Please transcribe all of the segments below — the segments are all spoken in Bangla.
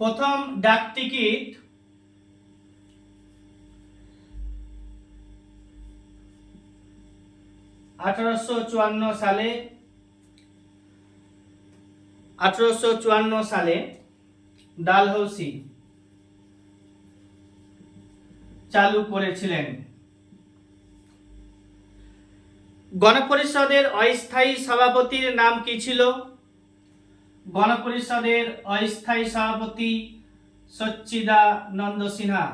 প্রথম ডাক টিকিট 1854 সালে ডালহৌসি চালু করেছিলেন। গণপরিষদের অস্থায়ী সভাপতির নাম কি ছিল? গণপরিষদের অস্থায়ী সভাপতি সচ্চিদানন্দ সিনহা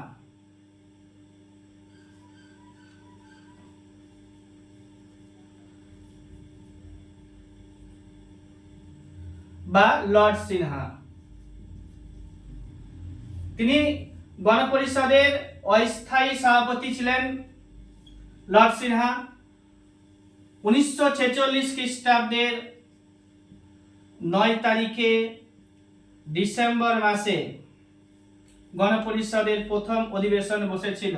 বা লর্ড সিনহা। তিনি গণপরিষদের অস্থায়ী সভাপতি ছিলেন লর্ড সিনহা। 1946 খ্রিস্টাব্দের 9 তারিখে ডিসেম্বর মাসে গণপরিষদের প্রথম অধিবেশন বসেছিল।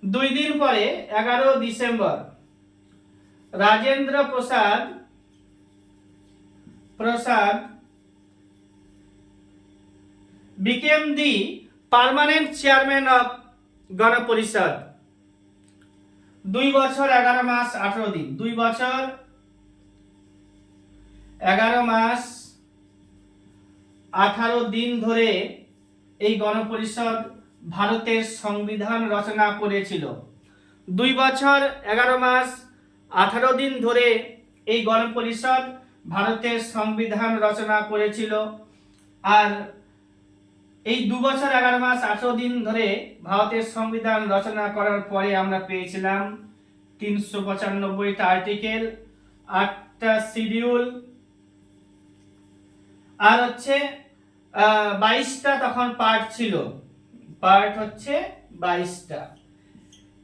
2 দিন পরে 11 December Rajendra Prasad became the permanent chairman of গণপরিষদ। 2 বছর 11 মাস 18 দিন 2 বছর 11 মাস 18 দিন ধরে এই গণপরিষদ ভারতের সংবিধান রচনা করেছিল। 2 বছর 11 মাস 18 দিন ধরে এই গণপরিষদ ভারতের সংবিধান রচনা করেছিল। আর এই 2 বছর 11 মাস 18 দিন ধরে ভারতের সংবিধান রচনা করার পরে আমরা পেয়েছিলাম 395টা আর্টিকেল, 8টা শিডিউল, আর হচ্ছে 22টা তখন পার্ট ছিল। পার্ট হচ্ছে 22টা।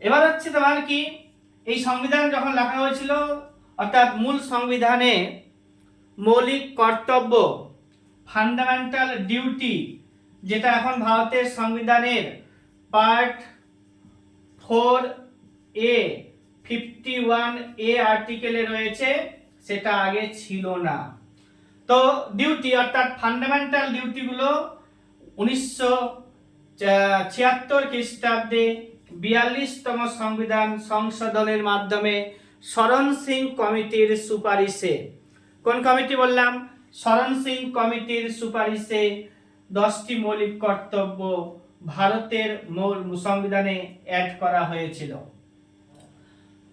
এবার হচ্ছে তোমার কি এই সংবিধান যখন লেখা হয়েছিল, অর্থাৎ মূল সংবিধানে মৌলিক কর্তব্য ফান্ডামেন্টাল ডিউটি, যেটা এখন ভারতের সংবিধানের পার্ট 4A 51A আর্টিকেলে রয়েছে, সেটা আগে ছিল না। তো ডিউটি অর্থাৎ ফান্ডামেন্টাল ডিউটিগুলো 1976 খ্রিস্টাব্দে 42তম সংবিধান সংশোধনের মাধ্যমে শরণ সিং কমিটির সুপারিশে, কোন কমিটি বললাম? শরণ সিং কমিটির সুপারিশে 10টি মৌলিক কর্তব্য ভারতের মূল সংবিধানে অ্যাড করা হয়েছিল।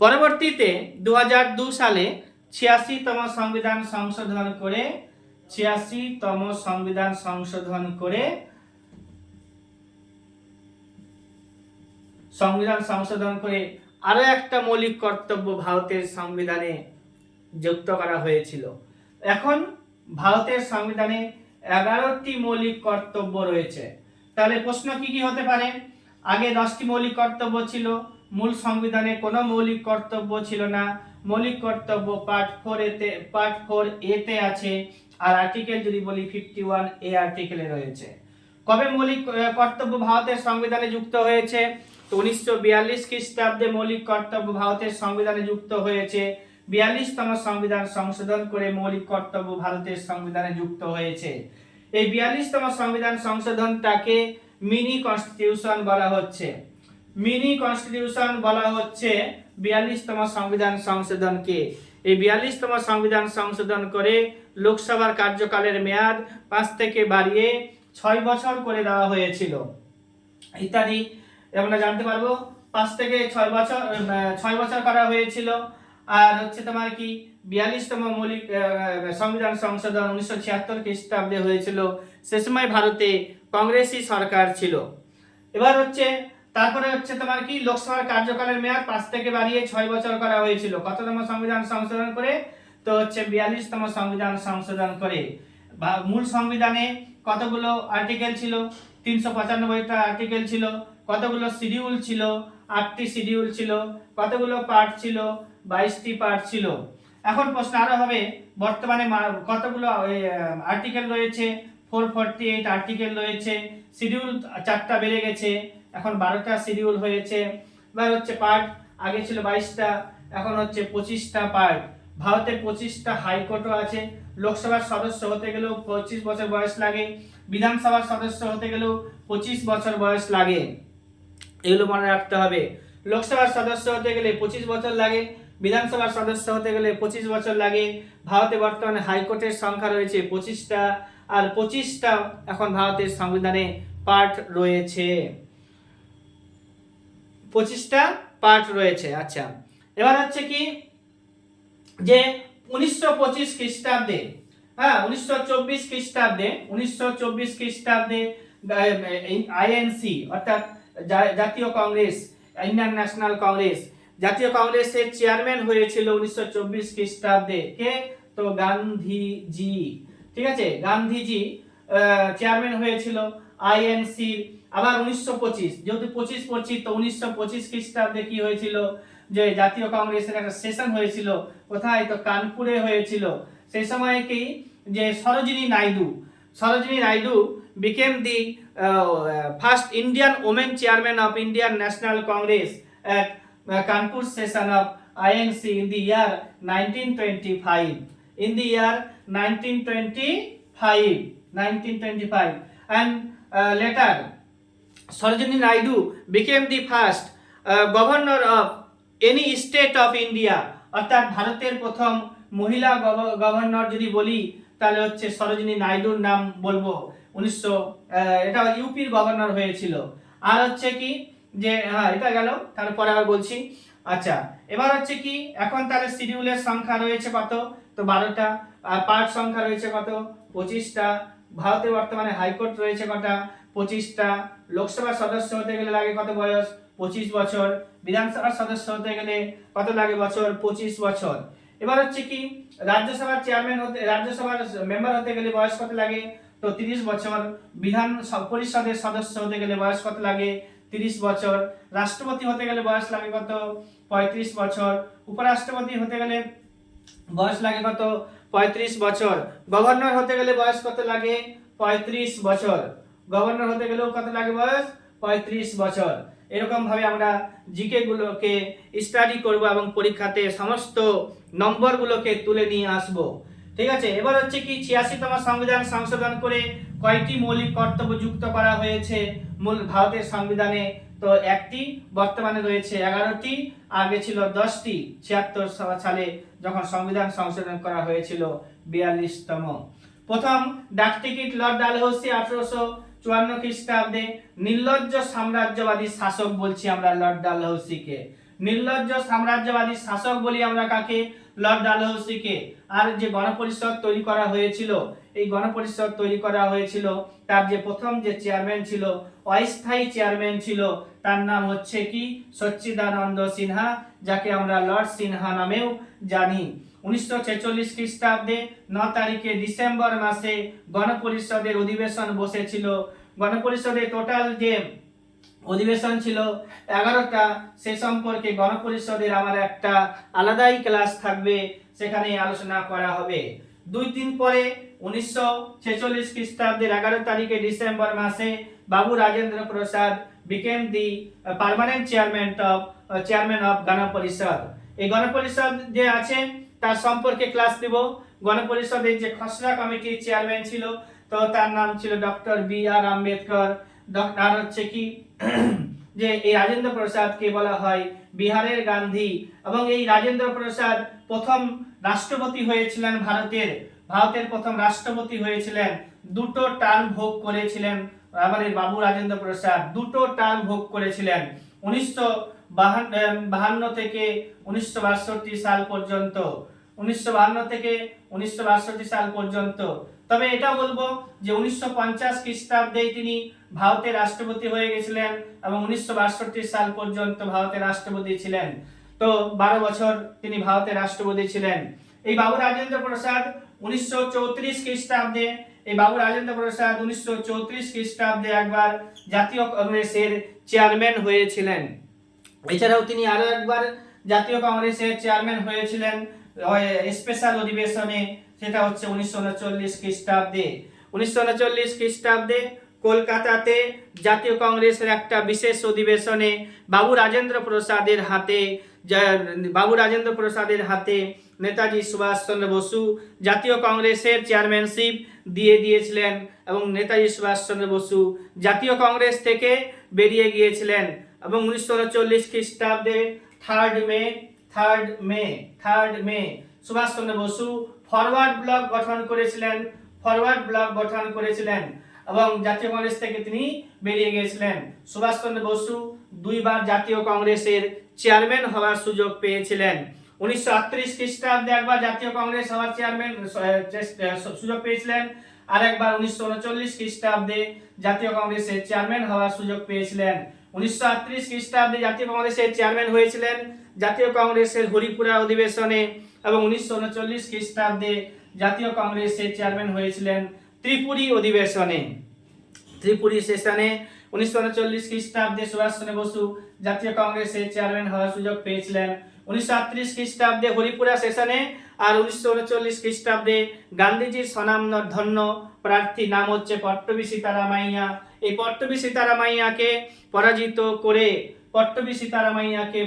পরবর্তীতে 2002 সালে 86তম সংবিধান সংশোধন করে 86তম সংবিধান সংশোধন করে আরো একটা মৌলিক কর্তব্য ভারতের সংবিধানে যুক্ত করা হয়েছিল। এখন ভারতের সংবিধানে 11টি মৌলিক কর্তব্য রয়েছে। তাহলে প্রশ্ন কি কি হতে পারে? আগে 10টি মৌলিক কর্তব্য ছিল, মূল সংবিধানে কোনো মৌলিক কর্তব্য ছিল না। মৌলিক কর্তব্য পার্ট 4A তে আছে, আর আর্টিকেল যদি বলি 51A আর্টিকেলে রয়েছে। কবে মৌলিক কর্তব্য ভারতের সংবিধানে যুক্ত হয়েছে? তো 1942 খ্রিস্টাব্দে মৌলিক কর্তব্য ভারতের সংবিধানে যুক্ত হয়েছে। 42তম সংবিধান সংশোধন করে মৌলিক কর্তব্য ভারতের সংবিধানে যুক্ত হয়েছে। এই 42তম সংবিধান সংশোধনটাকে মিনি কনস্টিটিউশন বলা হচ্ছে। মিনি কনস্টিটিউশন বলা হচ্ছে 42তম সংবিধান সংশোধনকে। এই 42তম সংবিধান সংশোধন করে লোকসভার কার্যকালের মেয়াদ 5 থেকে বাড়িয়ে 6 বছর করে দেওয়া হয়েছিল ইত্যাদি আমরা জানতে পারবো। 5 থেকে 6 বছর করা হয়েছিল। আর হচ্ছে তোমার কি 42তম মৌলিক সংবিধান সংশোধন 1976 খ্রিস্টাব্দে হয়েছিল। সে সময় ভারতে কংগ্রেসি সরকার ছিল। এবার হচ্ছে তারপরে হচ্ছে তোমার কি লোকসভার কার্যকালের মেয়াদ 5 থেকে বাড়িয়ে 6 বছর করা হয়েছিল। কততম সংবিধান সংশোধন করে? তো হচ্ছে 42তম সংবিধান সংশোধন করে। মূল সংবিধানে কতগুলো আর্টিকেল ছিল? 395টা আর্টিকেল ছিল। কতগুলো শিডিউল ছিল? 8টি শিডিউল ছিল। কতগুলো পার্ট ছিল? 22টি পার্ট ছিল। এখন প্রশ্ন আরো হবে, বর্তমানে কতগুলো আর্টিকেল রয়েছে? 448 আর্টিকেল রয়েছে। শিডিউল 4টা বেড়ে গেছে, এখন 12টা শিডিউল হয়েছে। এবার হচ্ছে পার্ট, আগে ছিল 22টা, এখন হচ্ছে 25টা পার্ট। ভারতে 25টা হাইকোর্টও আছে। লোকসভার সদস্য হতে গেলেও 25 বছর বয়স লাগে। বিধানসভার সদস্য হতে গেলেও 25 বছর বয়স লাগে, এগুলো মনে রাখতে হবে। লোকসভার সদস্য হতে গেলে 25 বছর লাগে, বিধানসভার সদস্য হতে গেলে 25 বছর লাগে। ভারতে বর্তমানে হাইকোর্টের সংখ্যা রয়েছে 25টা, আর 25টা এখন ভারতের সংবিধানে পার্ট রয়েছে, 25টা পার্ট রয়েছে। আচ্ছা, এবার হচ্ছে কি যে 1925 খ্রিস্টাব্দে, হ্যাঁ 1924 খ্রিস্টাব্দে আইএনসি অর্থাৎ জাতীয় কংগ্রেস, ইন্ডিয়ান ন্যাশনাল কংগ্রেস, জাতীয় কংগ্রেসের চেয়ারম্যান হয়েছিল 1924 খ্রিস্টাব্দে কে? তো গান্ধীজি। ঠিক আছে, গান্ধীজি চেয়ারম্যান হয়েছিল আইএনসি। আবার 1925, যেহেতু 25 পড়ছি, তো 1925 খ্রিস্টাব্দে কি হয়েছিল? যে জাতীয় কংগ্রেসের একটা সেশন হয়েছিল, কোথায়? তো কানপুরে হয়েছিল। সেই সময় কি যে Sarojini Naidu became the first Indian woman chairman of Indian National Congress at Kanpur session of INC in the year 1925. In the year 1925, and later Sarojini Naidu became the first governor of any state of India. অর্থাৎ ভারতের প্রথম মহিলা গভর্নর যদি বলি তাহলে হচ্ছে সরোজিনী নাইডুর নাম বলবো। এটা ইউপির গভর্নর হয়েছিল। আর হচ্ছে কি যে হ্যাঁ এটা গেল, তারপরে আবার বলছি। আচ্ছা, এবার হচ্ছে কি এখন তাহলে শিডিউলের সংখ্যা রয়েছে কত? তো 12টা। আর পার্ট সংখ্যা রয়েছে কত? 25টা। ভারতে বর্তমানে হাইকোর্ট রয়েছে কটা? 25টা। লোকসভার সদস্য হতে গেলে লাগে কত বয়স? 25 বছর। বিধানসভার সদস্য হতে গেলে কত লাগে বছর? 25 বছর। এবার হচ্ছে কি রাজ্যসভার মেম্বার হতে গেলে বয়স কত লাগে? তো 30 বছর। বিধান পরিষদের সদস্য হতে গেলে বয়স কত লাগে? 30 বছর। রাষ্ট্রপতি হতে গেলে বয়স লাগে কত? 35 বছর। উপরাষ্ট্রপতি হতে গেলে বয়স লাগে কত? 35 বছর। গভর্নর হতে গেলে বয়স কত লাগে? 35 বছর। গভর্নর হতে গেলেও কত লাগে বয়স? 35 বছর। এরকম ভাবে আমরা জিকে গুলোকে স্টাডি করব এবং পরীক্ষাতে সমস্ত নম্বরগুলোকে তুলে নিয়ে আসব। ঠিক আছে, এবার হচ্ছে কি 86তম সংবিধান সংশোধন করে কয়টি মৌলিক কর্তব্য যুক্ত করা হয়েছে মূল ভারতের সংবিধানে? তো একটি, বর্তমানে রয়েছে 11টি, আগে ছিল 10টি 76 সালে যখন সংবিধান সংশোধন করা হয়েছিল 42তম। প্রথম ডাকটিকিট লর্ড ডালহৌসি 1854 খ্রিস্টাব্দে। নির্লজ্জ সাম্রাজ্যবাদী শাসক বলছি আমরা লর্ড ডালহৌসিকে। নির্লজ্জ সাম্রাজ্যবাদী শাসক বলি আমরা কাকে? লর্ড ডালহৌসিকে। আর যে গণপরিষদ তৈরি করা হয়েছিল, এই গণপরিষদ তৈরি করা হয়েছিল, তার যে প্রথম যে চেয়ারম্যান ছিল, অস্থায়ী চেয়ারম্যান ছিল, তার নাম হচ্ছে কি? সচ্চিদানন্দ সিনহা, যাকে আমরা লর্ড সিনহা নামেও জানি। 1946 খ্রিস্টাব্দে 9 তারিখে ডিসেম্বর মাসে গণপরিষদের অধিবেশন বসেছিল। গণপরিষদের টোটাল যে অধিবেশন ছিল 11টা। সে সম্পর্কে গণপরিষদের আমার একটা আলাদাই ক্লাস থাকবে, সেখানে আলোচনা করা হবে। 2 দিন পরে 1946 খ্রিস্টাব্দের 11 তারিখে ডিসেম্বর মাসে বাবু Rajendra Prasad became the permanent chairman of গণপরিষদ। এই গণপরিষদ যে আছে তার সম্পর্কে ক্লাস দিব। গণপরিষদের যে খসড়া কমিটির চেয়ারম্যান ছিল, তো তার নাম ছিল ডক্টর বি.আর. আম্বেদকর। আর হচ্ছে কি যে এই রাজেন্দ্র প্রসাদকে বলা হয় বিহারের গান্ধী, এবং এই রাজেন্দ্র প্রসাদ প্রথম রাষ্ট্রপতি হয়েছিলেন ভারতের প্রথম রাষ্ট্রপতি হয়েছিলেন। 2টো টার্ম ভোগ করেছিলেন আমাদের বাবু রাজেন্দ্র প্রসাদ, 2টো টার্ম ভোগ করেছিলেন 1952 থেকে 1962 সাল পর্যন্ত। 1952 থেকে 1962 সাল পর্যন্ত। তবে এটা বলবো যে 1950 খ্রিস্টাব্দে তিনি ভারতের রাষ্ট্রপতি হয়ে গেছিলেন এবং 1962 সাল পর্যন্ত ভারতের রাষ্ট্রপতি ছিলেন। তো 12 বছর তিনি ভারতের রাষ্ট্রপতি ছিলেন। এই বাবু রাজেন্দ্র প্রসাদ 1934 খ্রিস্টাব্দে একবার জাতীয় কংগ্রেসের চেয়ারম্যান হয়েছিলেন। এছাড়াও তিনি আরো একবার জাতীয় কংগ্রেসের চেয়ারম্যান হয়েছিলেন স্পেশাল অধিবেশনে, সেটা হচ্ছে 1939 খ্রিস্টাব্দে। 1939 খ্রিস্টাব্দে কলকাতাতে জাতীয় কংগ্রেসের একটা বিশেষ অধিবেশনে বাবু রাজেন্দ্র প্রসাদের হাতে নেতাজি সুভাষচন্দ্র বসু জাতীয় কংগ্রেসের চেয়ারম্যানশিপ দিয়ে দিয়েছিলেন এবং নেতাজি সুভাষচন্দ্র বসু জাতীয় কংগ্রেস থেকে বেরিয়ে গিয়েছিলেন এবং 1939 খ্রিস্টাব্দে 3rd মে সুভাষচন্দ্র বসু ফরওয়ার্ড ব্লক গঠন করেছিলেন এবং জাতীয় কংগ্রেস থেকে তিনি বেরিয়ে গিয়েছিলেন। সুভাষচন্দ্র বসু দুইবার জাতীয় কংগ্রেসের চেয়ারম্যান হওয়ার সুযোগ পেয়েছিলেন। 1938 খ্রিস্টাব্দে একবার জাতীয় কংগ্রেস হওয়ার চেয়ারম্যান সুযোগ পেয়েছিলেন, আর একবার 1939 খ্রিস্টাব্দে জাতীয় কংগ্রেসের চেয়ারম্যান হওয়ার সুযোগ পেয়েছিলেন। 1938 খ্রিস্টাব্দে জাতীয় কংগ্রেসের চেয়ারম্যান হয়েছিলেন জাতীয় কংগ্রেসের হরিপুরা অধিবেশনে এবং 1939 খ্রিস্টাব্দে জাতীয় কংগ্রেসের চেয়ারম্যান হয়েছিলেন ত্রিপুরী অধিবেশনে। ত্রিপুরী সেশনে 1939 খ্রিস্টাব্দে সুভাষচন্দ্র বসু জাতীয় কংগ্রেসের চেয়ারম্যান হওয়ার সুযোগ পেয়েছিলেন। 1938 খ্রিস্টাব্দে হরিপুরা সেশনে আর 1939 খ্রিস্টাব্দে গান্ধীজির স্বনামধন্য প্রার্থী নাম হচ্ছে পট্টবী সীতারামাইয়া। এই পট্টবী সীতারামাইয়াকে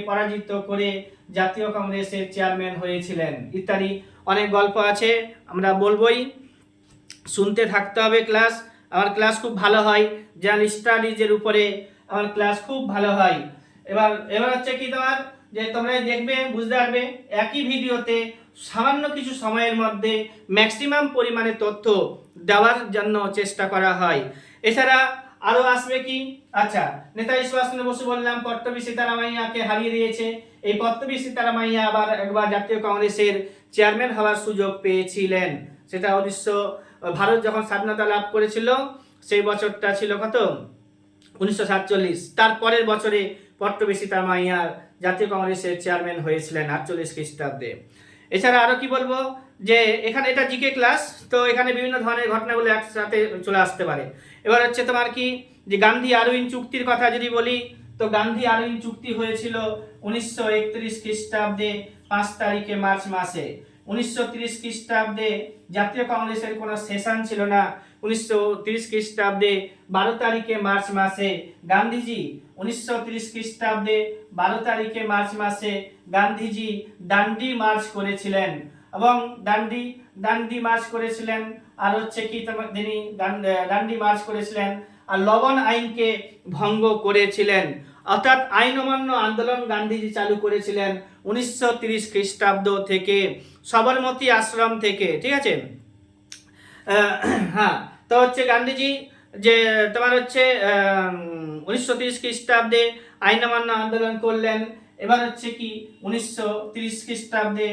পরাজিত করে জাতীয় কংগ্রেসের চেয়ারম্যান হয়েছিলেন। ইত্যাদি অনেক গল্প আছে, আমরা বলবোই, শুনতে থাকতে হবে ক্লাস। আমার ক্লাস খুব ভালো হয়, জেনারেল স্টাডিজের উপরে আমার ক্লাস খুব ভালো হয়। এবার হচ্ছে কি তোমার যে তোমরা দেখবে, বুঝতে পারবে একই ভিডিওতে সামান্য কিছু সময়ের মধ্যে ম্যাক্সিমাম পরিমাণে তথ্য দেওয়ার জন্য চেষ্টা করা হয়। এছাড়া আরো আসবে কি, আচ্ছা নেতাজি সুভাষচন্দ্র বসু বললাম পট্টবী সীতারামাইয়াকে হারিয়ে দিয়েছে। এই পট্টবী সীতারামাইয়া আবার একবার জাতীয় কংগ্রেসের চেয়ারম্যান হওয়ার সুযোগ পেয়েছিলেন। সেটা ভারত যখন স্বাধীনতা লাভ করেছিল সেই বছরটা ছিল কত, 1947। তার পরের বছরে পট্টবী সীতারামাইয়া জাতীয় কংগ্রেসের চেয়ারম্যান হয়েছিলেন 48 খ্রিস্টাব্দে। এছাড়া আরো কি বলবো যে এখানে এটা জিকে ক্লাস, তো এখানে বিভিন্ন ধরনের ঘটনাগুলো একসাথে চলে আসতে পারে। এবার হচ্ছে তোমার কি যে গান্ধী আরউইন চুক্তির কথা যদি বলি, তো গান্ধী আরউইন চুক্তি হয়েছিল 1931 খ্রিস্টাব্দে 5 তারিখে মার্চ মাসে। 1930 খ্রিস্টাব্দে জাতীয় কংগ্রেসের কোনো সেশন ছিল না। 1930 খ্রিস্টাব্দে 12 তারিখে মার্চ মাসে গান্ধীজি 1930 খ্রিস্টাব্দে 12 তারিখে মার্চ মাসে গান্ধীজি ডান্ডি মার্চ করেছিলেন এবং ডান্ডি মার্চ করেছিলেন। আর হচ্ছে কি তিনি ডান্ডি মার্চ করেছিলেন আর লবণ আইনকে ভঙ্গ করেছিলেন, অর্থাৎ আইন অমান্য আন্দোলন গান্ধীজি চালু করেছিলেন 1930 খ্রিস্টাব্দ থেকে, সবরমতী আশ্রম থেকে। ঠিক আছে, হ্যাঁ, তো হচ্ছে গান্ধীজি যে তোমার হচ্ছে 1930 খ্রিস্টাব্দে আইন অমান্য আন্দোলন করলেন। এবার হচ্ছে কি 1930 খ্রিস্টাব্দে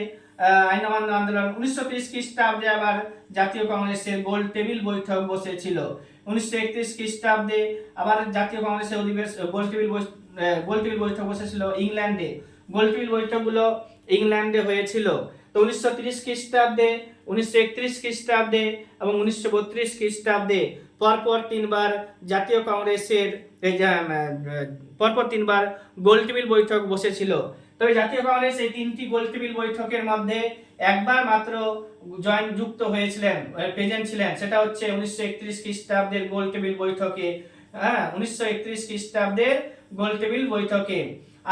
আইন অমান্য আন্দোলন, 1930 খ্রিস্টাব্দে আবার জাতীয় কংগ্রেসের গোল টেবিল বৈঠক বসেছিল। 1931 খ্রিস্টাব্দে আবার জাতীয় কংগ্রেসের গোল টেবিল বৈঠক বসেছিল ইংল্যান্ডে। গোল টেবিল বৈঠকগুলো ইংল্যান্ডে হয়েছিল। তো 1930 খ্রিস্টাব্দে, 1931 খ্রিস্টাব্দে এবং 1932 খ্রিস্টাব্দে পরপর তিনবার জাতীয় কংগ্রেসের গোল টেবিল বৈঠক বসেছিল। তবে জাতীয় কংগ্রেস এই তিনটি গোল টেবিল বৈঠকের মধ্যে একবার মাত্র যুক্ত হয়েছিলেন, প্রেজেন্ট ছিলেন, সেটা হচ্ছে 1931 খ্রিস্টাব্দের গোল টেবিল বৈঠকে। 1931 খ্রিস্টাব্দের গোল টেবিল বৈঠকে।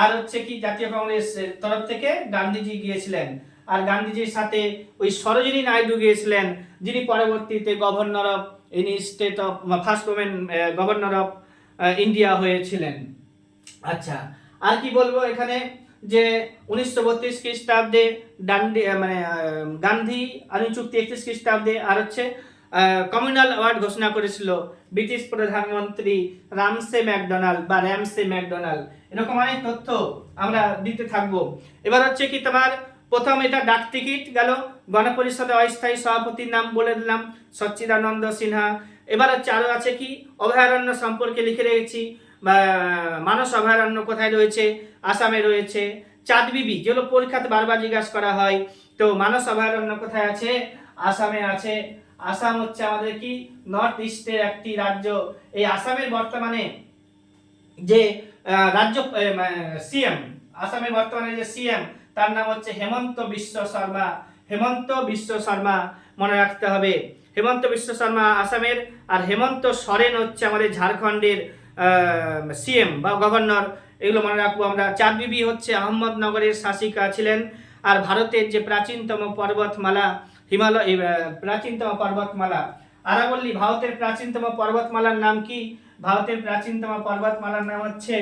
আর হচ্ছে কি জাতীয় কংগ্রেসের তরফ থেকে গান্ধীজি গিয়েছিলেন, আর গান্ধীজির সাথে ওই সরোজিনী নাইডু গিয়েছিলেন, যিনি পরবর্তীতে governor of state of first women governor of India হয়েছিলেন। আচ্ছা, আর কি বলবো এখানে যে 1932 খ্রিস্টাব্দে গান্ধী আরউইন চুক্তি, 31 খ্রিস্টাব্দে আর হচ্ছে কমিউনাল অ্যাওয়ার্ড ঘোষণা করেছিল ব্রিটিশ প্রধানমন্ত্রী রামসে ম্যাকডোনাল্ড। এরকম অনেক তথ্য আমরা দিতে থাকবো। এবার হচ্ছে কি তোমার প্রথম এটা ডাক টিকিট গেল, গণপরিষদের অস্থায়ী সভাপতির নাম বলে দিলাম সচ্চিদানন্দ সিনহা। এবার হচ্ছে আরো আছে কি অভয়ারণ্য সম্পর্কে লিখে রেখেছি, মানস অভয়ারণ্য কোথায় রয়েছে, আসামে রয়েছে। চাঁদবিবি যেগুলো পরীক্ষাতে বারবার জিজ্ঞাসা করা হয়, তো মানস অভয়ারণ্য কোথায় আছে, আসামে আছে। আসাম হচ্ছে আমাদের কি নর্থ ইস্টের একটি রাজ্য। এই আসামের বর্তমানে যে রাজ্য সিএম, আসামের বর্তমানে যে সিএম তার নাম হচ্ছে হেমন্ত বিশ্ব শর্মা, মনে রাখতে হবে। হেমন্ত বিশ্ব শর্মা আসামের, আর হেমন্ত সোরেন হচ্ছে আমাদের ঝাড়খণ্ডের সিএম বা গভর্নর, এগুলো মনে রাখবো আমরা। চাঁদবিবি হচ্ছে আহমদনগরের শাসিকা ছিলেন। আর ভারতের যে প্রাচীনতম পর্বতমালা আরাবল্লী ভারতের প্রাচীনতম পর্বতমালার নাম কি? ভারতের প্রাচীনতম পর্বতমালার নাম হচ্ছে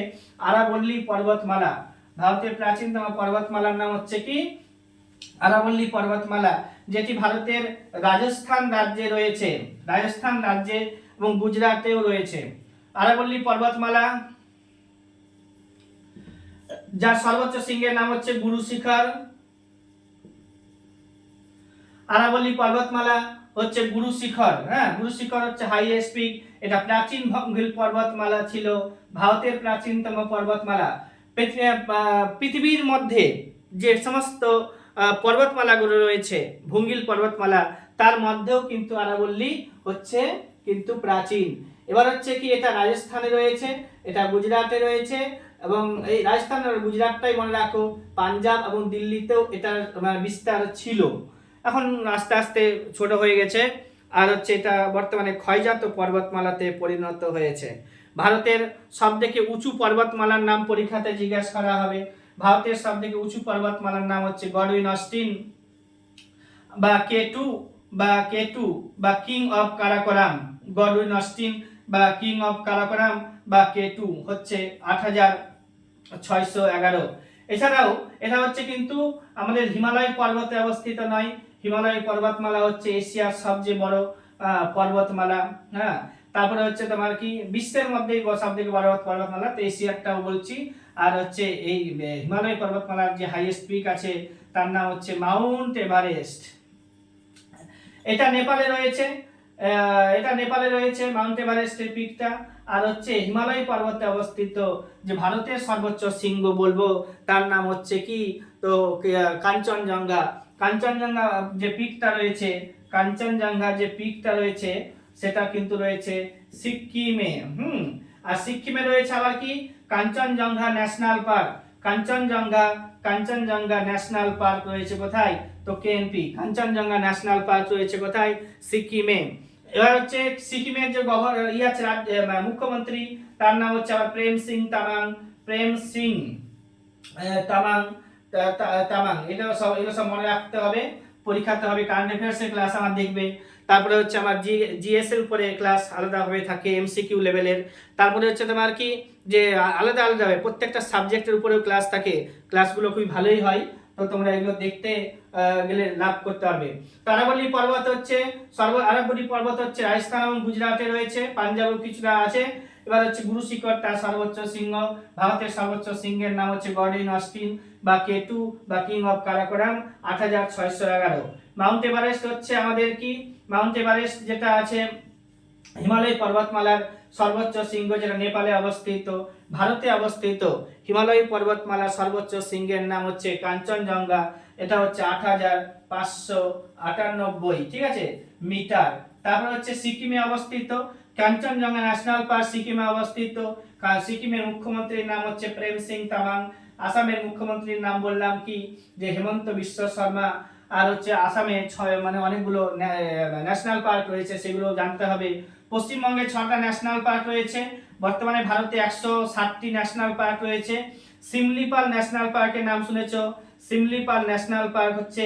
আরাবল্লী পর্বতমালা। ভারতের প্রাচীনতম পর্বতমালার নাম হচ্ছে কি? আরাবল্লী পর্বতমালা, যেটি ভারতের রাজস্থান রাজ্যে রয়েছে, রাজস্থান রাজ্যে এবং গুজরাটেও রয়েছে। আরাবল্লী পর্বতমালা যার সর্বোচ্চ শৃঙ্গের নাম হচ্ছে গুরু শিখর। আরাবল্লী পর্বতমালা হচ্ছে গুরু শিখর, হ্যাঁ, গুরু শিখর হচ্ছে হাইয়েস্ট পিক। এটা প্রাচীন ভঙ্গিল পর্বতমালা ছিল, ভারতের প্রাচীনতম পর্বতমালা। পৃথিবীর মধ্যে যে সমস্ত পর্বতমালাগুলো রয়েছে, ভঙ্গিল পর্বতমালা, তার মধ্যেও কিন্তু আরাবল্লী হচ্ছে কিন্তু প্রাচীন। এবার হচ্ছে কি, এটা রাজস্থানে রয়েছে, এটা গুজরাটে রয়েছে, এবং এই রাজস্থান আর গুজরাটটাই মনে রাখো, পাঞ্জাব এবং দিল্লিতেও এটার বিস্তার ছিল। এখন আস্তে আস্তে ছোট হয়ে গেছে, আর হচ্ছে এটা বর্তমানে ক্ষয়জাত পর্বতমালাতে পরিণত হয়েছে। ভারতের সবথেকে উঁচু পর্বতমালার নাম পরীক্ষাতে জিজ্ঞাসা করা হবে। ভারতের সবথেকে উঁচু পর্বতমালার নাম হচ্ছে গডউইন অস্টিন বা K2 বা king of Karakoram. Godwin Austen বা কিং অফ কারাকোরাম বা K2 হচ্ছে 8611। এছাড়াও এটা হচ্ছে কিন্তু আমাদের হিমালয় পর্বতে অবস্থিত নয়। হিমালয় পর্বতমালা হচ্ছে এশিয়ার সবচেয়ে বড় পর্বতমালা, হ্যাঁ। তারপরে হচ্ছে তোমার কি, বিশ্বের মধ্যেই সবথেকে বড় পর্বতমালা, তো এশিয়ারটাও বলছি। আর হচ্ছে এই হিমালয় পর্বতমালার যে হাইয়েস্ট পিক আছে তার নাম হচ্ছে মাউন্ট এভারেস্ট। এটা নেপালে রয়েছে, মাউন্ট এভারেস্টের পিকটা। আর হচ্ছে হিমালয় পর্বতে অবস্থিত যে ভারতের সর্বোচ্চ শৃঙ্গ বলবো তার নাম হচ্ছে কি, তো কাঞ্চনজঙ্ঘা। কাঞ্চনজঙ্ঘা যে পিকটা রয়েছে, কাঞ্চনজঙ্ঘা যে পিকটা রয়েছে সেটা কিন্তু রয়েছে সিকিমে। আর সিকিমে রয়েছে আবার কি, Kanchenjunga national park. Kanchenjunga national park রয়েছে কোথায়? তো কেএনপি। কাঞ্চনজঙ্ঘা ন্যাশনাল পার্ক রয়েছে কোথায়? সিকিমে। এবার হচ্ছে সিকিমের যে মুখ্যমন্ত্রী, তার নাম হচ্ছে আবার প্রেম সিং তামাং। এগুলো সব মনে রাখতে হবে, পরীক্ষাতে হবে, কারেন্ট অ্যাফেয়ার্সের ক্লাস আমার দেখবে। তারপরে হচ্ছে আমার জিএস এর উপরে ক্লাস আলাদাভাবে থাকে, এমসিকিউ লেভেলের। তারপরে হচ্ছে তোমার কি, যে আলাদা আলাদাভাবে প্রত্যেকটা সাবজেক্টের উপরেও ক্লাস থাকে, ক্লাসগুলো খুবই ভালোই হয়। তো তোমরা এগুলো দেখতে গেলে লাভ করতে পারবে। তো আরাবল্লী পর্বত হচ্ছে রাজস্থান এবং গুজরাটে রয়েছে, পাঞ্জাবেও কিছুটা আছে। এবার হচ্ছে গুরু শিখর, তার সর্বোচ্চ শৃঙ্গ। ভারতের সর্বোচ্চ শৃঙ্গের নাম হচ্ছে গডউইন অস্টিন বা K2 বা king of Karakoram, 8611। Mount Everest হচ্ছে আমাদের কি, মাউন্ট এভারেস্ট যেটা আছে হিমালয় পর্বতমালার সর্বোচ্চ শৃঙ্গ, যেটা নেপালে অবস্থিত। ভারতে অবস্থিত হিমালয় পর্বতমালার সর্বোচ্চ শৃঙ্গের নাম হচ্ছে কাঞ্চনজঙ্ঘা। এটা হচ্ছে 8598, ঠিক আছে, মিটার। তারপর হচ্ছে সিকিমে অবস্থিত কাঞ্চনজঙ্ঘা ন্যাশনাল পার্ক, সিকিমে অবস্থিত। সিকিমের মুখ্যমন্ত্রীর নাম হচ্ছে প্রেম সিং তামাং। আসামের মুখ্যমন্ত্রীর নাম বললাম কি, যে হেমন্ত বিশ্ব শর্মা। আর হচ্ছে আসামে অনেকগুলো ন্যাশনাল পার্ক রয়েছে, সেগুলো জানতে হবে। পশ্চিমবঙ্গে 6টা ন্যাশনাল পার্ক রয়েছে। বর্তমানে ভারতে 160টি ন্যাশনাল পার্ক রয়েছে। সিমলিপাল ন্যাশনাল পার্কের নাম শুনেছো? সিমলিপাল ন্যাশনাল পার্ক হচ্ছে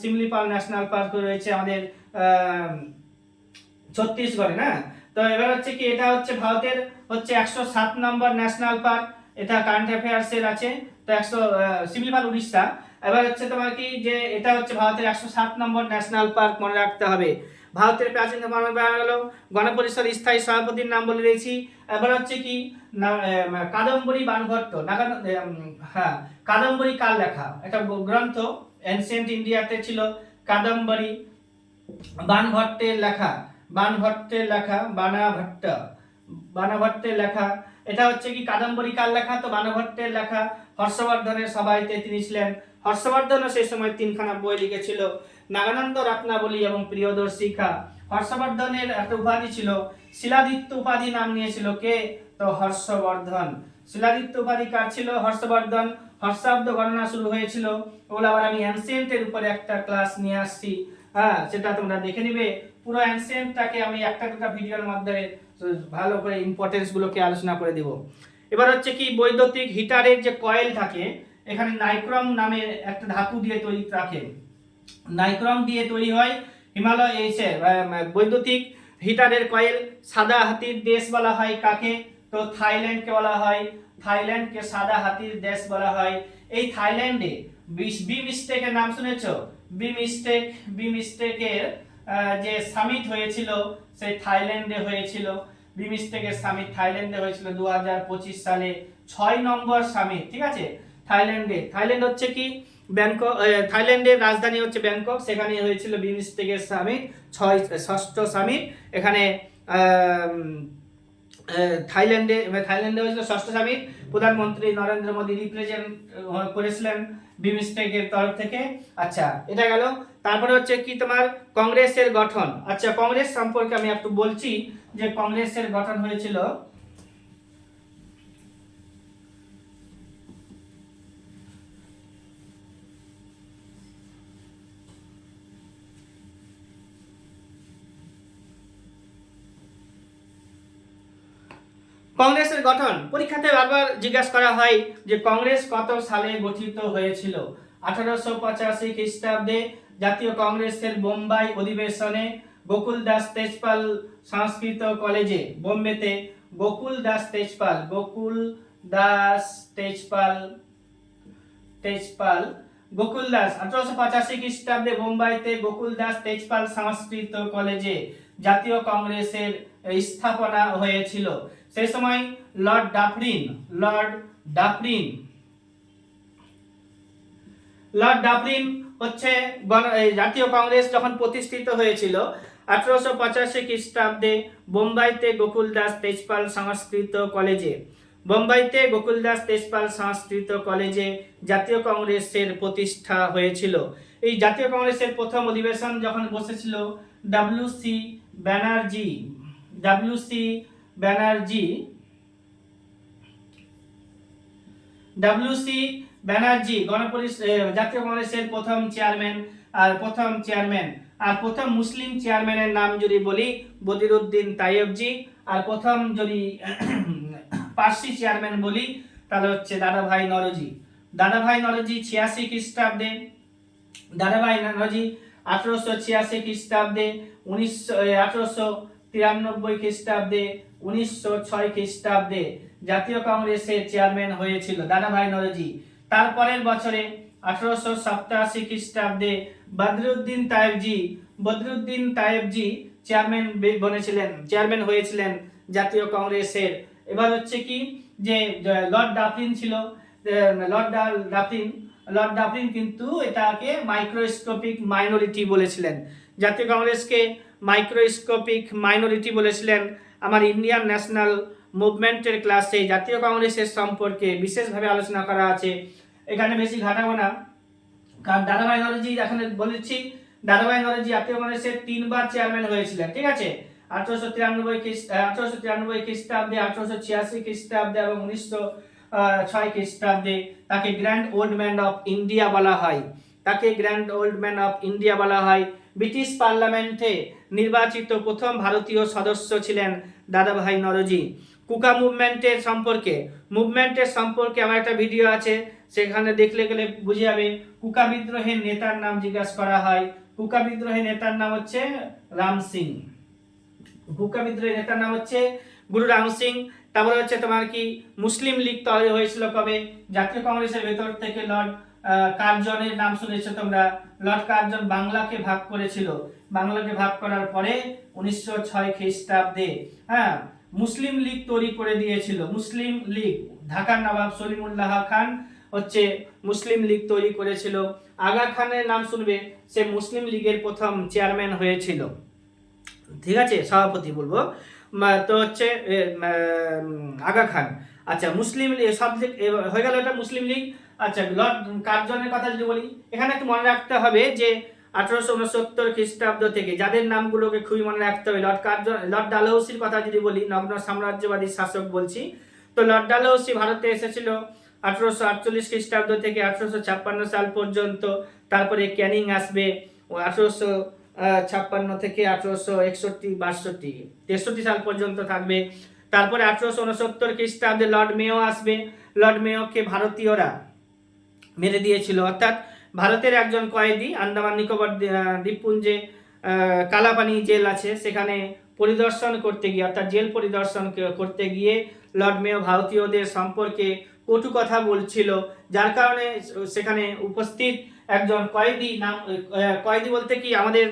সিমলিপাল ন্যাশনাল পার্ক রয়েছে আমাদের ছত্তিশগড়ে, না? তো এবার হচ্ছে কি, এটা হচ্ছে ভারতের হচ্ছে 107 নম্বর ন্যাশনাল পার্ক। এটা কারেন্ট অ্যাফেয়ার্স এর আছে। তো সিমলিপাল উড়িষ্যা। এবার হচ্ছে তোমার কি, যে এটা হচ্ছে ভারতের 107 নম্বর ন্যাশনাল পার্ক, মনে রাখতে হবে। ভারতের প্রাচীনতম হলো গণপরিষদ স্থায়ী সভাপতির নাম বলে দিয়েছি। এবার হচ্ছে কি, কাদম্বরী বানভট্ট। হ্যাঁ, কাদম্বরী কার লেখা? একটা গ্রন্থ, এনসিয়েন্ট ইন্ডিয়াতে ছিল। কাদম্বরী বানভট্টের লেখা, বানাভট্টের লেখা। এটা হচ্ছে কি, কাদম্বরী কার লেখা? তো বানাভট্টের লেখা। হর্ষবর্ধনের সভাতে তিনি ছিলেন। হর্ষবর্ধনও সেই সময় 3খানা বই লিখেছিল, নাগানন্দ রত্নাবলী এবং প্রিয়দর্শিকা। হর্ষবর্ধনের একটা উপাধি ছিল শিলাদিত্য উপাধি, নাম নিয়েছিল কে? তো হর্ষবর্ধন। শিলাদিত্য উপাধি কার ছিল? হর্ষবর্ধন। হর্ষাব্দ গণনা শুরু হয়েছিল, ওগুলো আবার আমি অ্যানসিয়েন্টের উপরে একটা ক্লাস নিয়ে আসছি, হ্যাঁ, সেটা তোমরা দেখে নিবে। পুরো অ্যানসিয়েন্টটাকে আমি একটা দুটা ভিডিওর মাধ্যমে ভালো করে ইম্পর্টেন্স গুলোকে আলোচনা করে দিব। এবার হচ্ছে কি, বৈদ্যুতিক হিটারের যে কয়েল থাকে, এখানে নাইক্রম নামের একটা ধাতু দিয়ে তৈরি থাকে। নাইক্রম দিয়ে তৈরি হয় হিমালয় বৈদ্যুতিক হিটারের কয়েল সাদা হাতির দেশ বলা হয় কাকে? তো থাইল্যান্ডকে বলা হয়, থাইল্যান্ডকে সাদা হাতির দেশ বলা হয়। এই থাইল্যান্ডে বিমস্টেকের নাম শুনেছো? বিমস্টেকের যে সামিট হয়েছিল সেই থাইল্যান্ডে হয়েছিল। বিমস্টেকের সামিট থাইল্যান্ডে হয়েছিল 2025 সালে 6 নম্বর সামিট, ঠিক আছে? থাইল্যান্ড হচ্ছে কি ব্যাংকক, থাইল্যান্ডের রাজধানী হচ্ছে ব্যাংকক, সেখানে হয়েছিল বিমস্টেকের সামিট, ষষ্ঠ সামিট। এখানে থাইল্যান্ডে হয়েছিল ষষ্ঠ সামিট। প্রধানমন্ত্রী নরেন্দ্র মোদী রিপ্রেজেন্ট করেছিলেন বিমস্টেকের তরফ থেকে। আচ্ছা, এটা গেল। তারপরে হচ্ছে কি তোমার কংগ্রেসের গঠন। আচ্ছা, কংগ্রেস সম্পর্কে আমি একটু বলছি যে কংগ্রেসের গঠন হয়েছিল কংগ্রেসের গঠন পরীক্ষাতে বারবার জিজ্ঞাসা করা হয় যে কংগ্রেস কত সালে গঠিত হয়েছিল। 1885 খ্রিস্টাব্দে জাতীয় কংগ্রেসের বোম্বাই অধিবেশনে গোকুল দাস তেজপাল সংস্কৃত কলেজে, বোম্বেতে গোকুল দাস গোকুল দাস 1885 খ্রিস্টাব্দে বোম্বাইতে গোকুল দাস তেজপাল সংস্কৃত কলেজে জাতীয় কংগ্রেসের স্থাপনা হয়েছিল। সেই সময় লর্ড ডাফরিন হচ্ছে জাতীয় কংগ্রেস যখন প্রতিষ্ঠিত হয়েছিল 1885 খ্রিস্টাব্দে বোম্বাইতে গোকুল দাস তেজপাল সংস্কৃত কলেজে জাতীয় কংগ্রেসের প্রতিষ্ঠা হয়েছিল। এই জাতীয় কংগ্রেসের প্রথম অধিবেশন যখন বসেছিল ডব্লিউ.সি. ব্যানার্জি জাতীয় কংগ্রেসের প্রথম চেয়ারম্যান আর প্রথম মুসলিম চেয়ারম্যানের নাম যদি বলি বদিরুদ্দিন তাইয়েবজি, আর প্রথম যদি পার্সি চেয়ারম্যান বলি তাহলে হচ্ছে দাদাভাই নওরোজি 86 খ্রিস্টাব্দে 1886 খ্রিস্টাব্দে 1893 খ্রিস্টাব্দে 1906 খ্রিস্টাব্দে জাতীয় কংগ্রেসের চেয়ারম্যান হয়েছিল দাদাভাই নওরোজি। তারপরের বছরে 1887 খ্রিস্টাব্দে বদরুদ্দিন তায়েবজি চেয়ারম্যান হয়েছিলেন জাতীয় কংগ্রেসের। এবার হচ্ছে কি যে লর্ড ডাফরিন কিন্তু এটাকে মাইক্রোস্কোপিক মাইনরিটি বলেছিলেন, জাতীয় কংগ্রেসকে মাইক্রোস্কোপিক মাইনরিটি বলেছিলেন। আমার ইন্ডিয়ান ন্যাশনাল মুভমেন্টের ক্লাসে জাতীয় কংগ্রেসের সম্পর্কে বিশেষভাবে আলোচনা করা আছে, এখানে বেশি ঘাটাবো না। কারণ দাদাভাই নওরোজি এখন বলেছি, দাদাভাই নওরোজি জাতীয় কংগ্রেসের 3 বার চেয়ারম্যান হয়েছিলেন, ঠিক আছে? 1893 খ্রিস্টাব্দে, 1886 খ্রিস্টাব্দে এবং 1906 খ্রিস্টাব্দে তাকে grand old man of India বলা হয়। ব্রিটিশ পার্লামেন্টে নির্বাচিত প্রথম ভারতীয় সদস্য ছিলেন দাদাভাই নওরোজি। কুকা মুভমেন্টের সম্পর্কে আমার একটা ভিডিও আছে, সেখানে দেখলে গেলে বুঝে যাবে। কুকা বিদ্রোহের নেতার নাম জিজ্ঞাসা করা হয়, কুকা বিদ্রোহের নেতার নাম হচ্ছে গুরু রাম সিং। তারপরে হচ্ছে তোমার কি মুসলিম লীগ তৈরি হয়েছিল কবে? জাতীয় কংগ্রেসের ভেতর থেকে লর্ড কার্জনের নাম শুনেছো তোমরা। লর্ড কার্জন বাংলাকে ভাগ করেছিল, বাংলাকে ভাগ করার পরে 1906 খ্রিস্টাব্দে মুসলিম লীগ তৈরি করে দিয়েছিল। মুসলিম লীগ, ঢাকার নবাব সলিমুল্লাহ খান হচ্ছে মুসলিম লীগ তৈরি করেছিল। আগা খানের নাম শুনবে, সে মুসলিম লীগের প্রথম চেয়ারম্যান হয়েছিল, ঠিক আছে? সভাপতি বলবো তো হচ্ছে আগা খান। আচ্ছা, মুসলিম লীগ সব হয়ে গেল, এটা মুসলিম লীগ। আচ্ছা, লর্ড কার্জনের কথা যদি বলি, এখানে একটু মনে রাখতে হবে যে 1869 খ্রিস্টাব্দ থেকে যাদের নামগুলোকে খুবই মনে রাখতে হবে। লর্ড ডালহৌসির কথা যদি বলি, নগ্ন সাম্রাজ্যবাদী শাসক বলছি, তো লর্ড ডালহৌসি ভারতে এসেছিল 1848 খ্রিস্টাব্দ থেকে 1856 সাল পর্যন্ত। তারপরে ক্যানিং আসবে 1856 থেকে 1861, 62, 63 সাল পর্যন্ত থাকবে। তারপরে 1869 খ্রিস্টাব্দে লর্ড মেয়ো আসবে। লর্ড মেয়োকে ভারতীয়রা মেরে দিয়েছিল, অর্থাৎ ভারতের একজন কয়েদি আন্দামান নিকোবর দ্বীপপুঞ্জে কালাপানি জেল আছে, সেখানে পরিদর্শন করতে গিয়ে, অর্থাৎ জেল পরিদর্শন করতে গিয়ে লর্ড মেয়ো ভারতীয়দের সম্পর্কে কটু কথা বলছিল, যার কারণে সেখানে উপস্থিত একজন কয়েদি, নাম কয়েদি বলতে কি আমাদের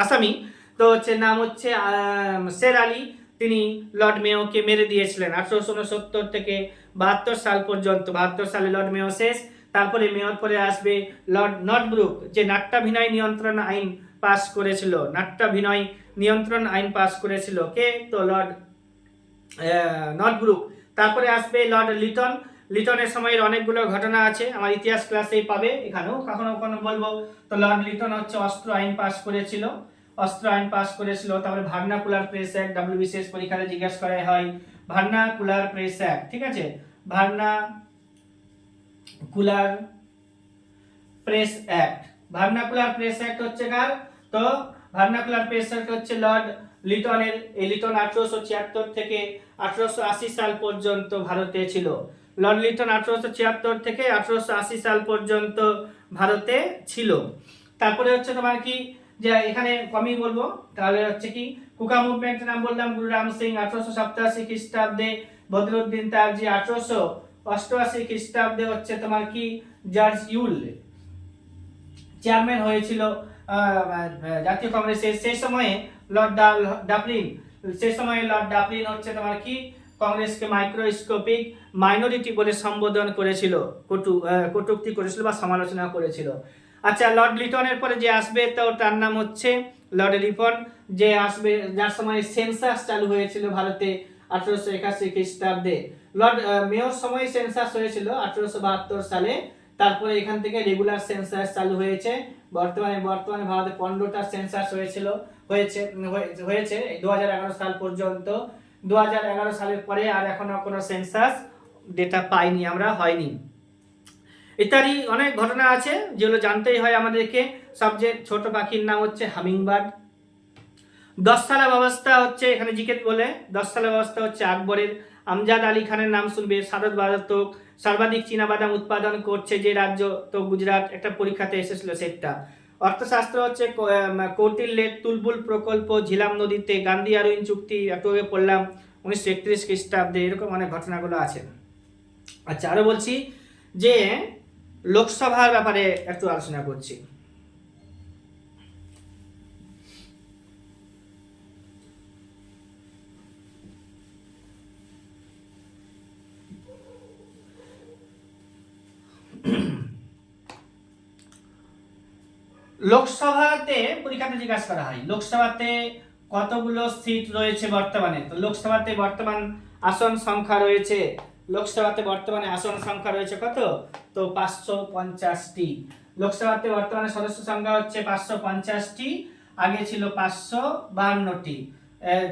আসামি, তো হচ্ছে নাম হচ্ছে শের আলী, তিনি লর্ড মেয়োকে মেরে দিয়েছিলেন 1869 থেকে 72 সাল পর্যন্ত। 72 সালে লর্ড মেয়ো শেষ। তারপরে মেয়র পরে আসবে লর্ড নটব্রুক, যে নাট্যাভিনয় নিয়ন্ত্রণ আইন পাস করেছিল। নাট্যাভিনয় নিয়ন্ত্রণ আইন পাস করেছিল কে? তো লর্ড নটব্রুক। তারপরে আসবে লর্ড লিটন। লিটনের সময়ের অনেকগুলো ঘটনা আছে, আমার ইতিহাস ক্লাসেই পাবে, এখানেও কখনো কখনো বলবো। তো লর্ড লিটন হচ্ছে অস্ত্র আইন পাস করেছিল, অস্ত্র আইন পাস করেছিল। তারপরে ভার্নাকুলার প্রেস অ্যাক্ট, ডাব্লিউবিসিএস পরীক্ষাতে জিজ্ঞাসা করা হয় ভার্নাকুলার প্রেস অ্যাক্ট, ঠিক আছে, vernacular press act. Vernacular press act হচ্ছে কার? তো ভার্নাকুলার প্রেস অ্যাক্ট হচ্ছে লর্ড লিটনের। এই লিটন 1876 থেকে 1880 সাল পর্যন্ত ভারতে ছিল। লর্ড লিটন 1876 থেকে 1880 সাল পর্যন্ত ভারতে ছিল। তারপরে হচ্ছে তোমার কি, যে এখানে কমই বলবো, তাহলে হচ্ছে কি কুকা মুভমেন্টের নাম বললাম, গুরু রাম সিং 1887 খ্রিস্টাব্দে, বদরুদ্দিন তারজি 1888 খ্রিস্টাব্দে হচ্ছে তোমার কি জর্জ ইউল চেয়ারম্যান হয়েছিল জাতীয় কংগ্রেসের। সেই সময়ে লর্ড ডাবলিন, সেই সময়ে লর্ড ডাবলিন হচ্ছে তোমার কি কংগ্রেসকে মাইক্রোস্কোপিক মাইনরিটি বলে সম্বোধন করেছিল, কটূক্তি করেছিল বা সমালোচনা করেছিল। আচ্ছা, লর্ড লিটনের পরে যে আসবে তো তার নাম হচ্ছে লর্ড রিপন, যে আসবে যার সময় সেন্সাস চালু হয়েছিল ভারতে 1881 খ্রিস্টাব্দে। লর্ড মেয়র সময় সেন্সাস হয়েছিল 1872 সালে। তারপরে এখান থেকে রেগুলার সেন্সাস চালু হয়েছে। বর্তমানে ভারতে 15টা সেন্সাস হয়েছে 2011 সাল পর্যন্ত। 2011 সালের পরে আর এখনো কোনো সেন্সাস ডেটা পাইনি আমরা, হয়নি। ইত্যাদি অনেক ঘটনা আছে যেগুলো জানতেই হয় আমাদেরকে। সবচেয়ে ছোট পাখির নাম হচ্ছে হামিংবার্ড। 10 সালা ব্যবস্থা হচ্ছে এখানে জিকে বলে, 10 সালা ব্যবস্থা হচ্ছে আকবরের। আমজাদ আলী খানের নাম শুনবে। সারদ বাজাতক সর্বাধিক চীনাবাদাম উৎপাদন করছে যে রাজ্য, তো গুজরাট, একটা পরীক্ষাতে এসেছিল সেটা। অর্থশাস্ত্র হচ্ছে কৌটিল্যের তুলবুল প্রকল্প ঝিলাম নদীতে, গান্ধী আরউইন চুক্তি একটু আগে পড়লাম 1931 খ্রিস্টাব্দে। এরকম অনেক ঘটনাগুলো আছে। আচ্ছা, আরো বলছি যে লোকসভার ব্যাপারে একটু আলোচনা করছি। লোকসভাতে পরীক্ষাতে জিজ্ঞাসা করা হয় লোকসভাতে কতগুলো সিট রয়েছে বর্তমানে। তো লোকসভাতে বর্তমান আসন সংখ্যা রয়েছে, লোকসভাতে বর্তমানে আসন সংখ্যা রয়েছে কত? তো 550টি। লোকসভাতে বর্তমানে সদস্য সংখ্যা হচ্ছে 550টি, আগে ছিল 552টি।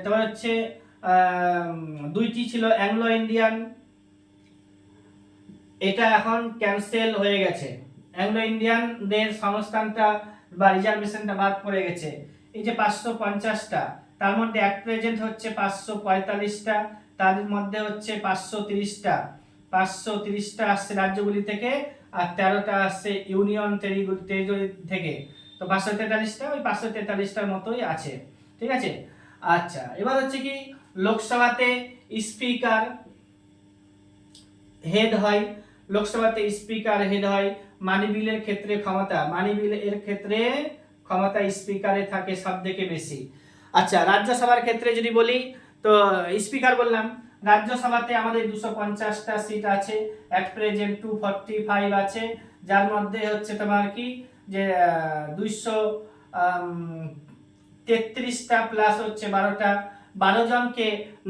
তারপর হচ্ছে দুইটি ছিল অ্যাংলো ইন্ডিয়ান, এটা এখন ক্যান্সেল হয়ে গেছে। অ্যাংলো ইন্ডিয়ানদের সংস্থানটা বা রিজার্ভেশনটা বাদ পড়ে গেছে। এই যে 550টা, তার মধ্যে অ্যাট প্রেজেন্ট হচ্ছে 545টা, তাদের মধ্যে হচ্ছে 530টা আসছে রাজ্যগুলি থেকে, আর 13টা আসছে ইউনিয়ন টেরিটরি থেকে। তো 543টা ওই 543টার মতোই আছে, ঠিক আছে। আচ্ছা, এবার হচ্ছে কি লোকসভাতে স্পিকার হেড হয়, লোকসভাতে স্পিকার হেড হয়। মানি বিলের ক্ষেত্রে ক্ষমতা স্পিকারে থাকে সব থেকে বেশি। আচ্ছা, রাজ্যসভার ক্ষেত্রে যদি বলি তো স্পিকার বললাম, রাজ্যসভাতে আমাদের 250টা সিট আছে, অ্যাট প্রেজেন্ট 245 আছে, যার মধ্যে হচ্ছে তোমার কি যে 233টা প্লাস হচ্ছে 12 জনকে